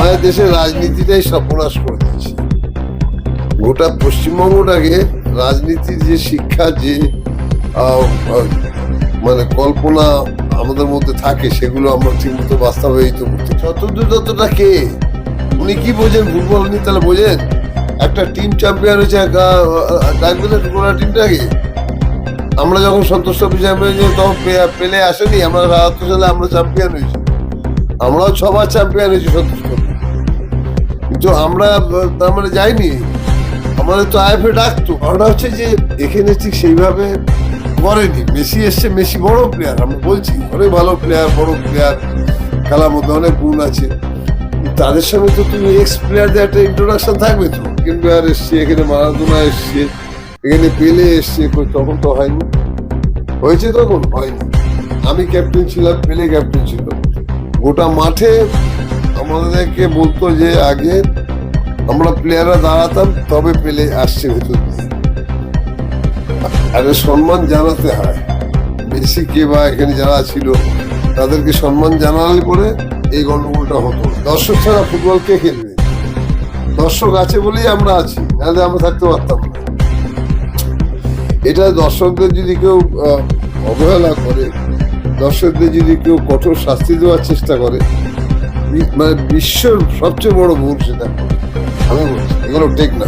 আমাদের দেশের রাজনীতিটাই সর্বনাশ করে দিচ্ছে। গোটা পশ্চিমবঙ্গটাকে রাজনীতির যে শিক্ষা, যে মানে কল্পনা আমাদের মধ্যে থাকে, সেগুলো আমরা ঠিক মতো বাস্তবায়িত করতে। শতদ্রু দত্তটা কে? উনি কি বোঝেন ফুটবল নিয়ে? তাহলে বোঝেন একটা টিম চ্যাম্পিয়ন হয়েছে, ডাকবেন গোটা টিমটাকে। আমরা যখন সন্তোষ ট্রফি চ্যাম্পিয়ন হয়েছি তখন পেলে আসেনি। আমরা ৭৭ সালে আমরা চ্যাম্পিয়ন হয়েছি, আমরাও ৬বার চ্যাম্পিয়ন হয়েছি সন্তোষ ট্রফি, কিন্তু আমরা তার মানে যাইনি। আমাদের তো আইএফএ ডাকতো। ওটা হচ্ছে যে এখানে ঠিক সেইভাবে করেনি। মেসি এসছে, মেসি বড় প্লেয়ার, আমরা বলছি অনেক ভালো প্লেয়ার, বড় প্লেয়ার, খেলার মধ্যে অনেক গুণ আছে। তাদের সঙ্গে তো তুমি এক্স প্লেয়ারদের একটা ইন্ট্রোডাকশন থাকবে তো। প্লেয়ার এসছে এখানে, মারাদোনা এসছে এখানে, পেলে এসছে, তখন তো হয়নি। হয়েছে তখন? হয়নি। আমি ক্যাপ্টেন ছিলাম, পেলে ক্যাপ্টেন ছিল। গোটা মাঠে আমাদেরকে বলতো যে আগে আমরা প্লেয়াররা দাঁড়াতাম, তবে পেলে আসছে ভেতর দিয়ে। আরে সম্মান জানাতে হয়। মেসিকে বা এখানে যারা ছিল তাদেরকে সম্মান জানালে পরে এই গন্ডগোলটা হতো। দর্শক ছাড়া ফুটবল কে খেলবে? দর্শক আছে বলেই আমরা আছি, নাহলে আমরা থাকতে পারতাম না। এটা দর্শকদের যদি কেউ অবহেলা করে, দর্শকদের যদি কেউ কঠোর শাস্তি দেওয়ার চেষ্টা করে, মানে বিশ্বের সবচেয়ে বড় ভুল সেটা। আমি বলছি এগুলো ঠিক না।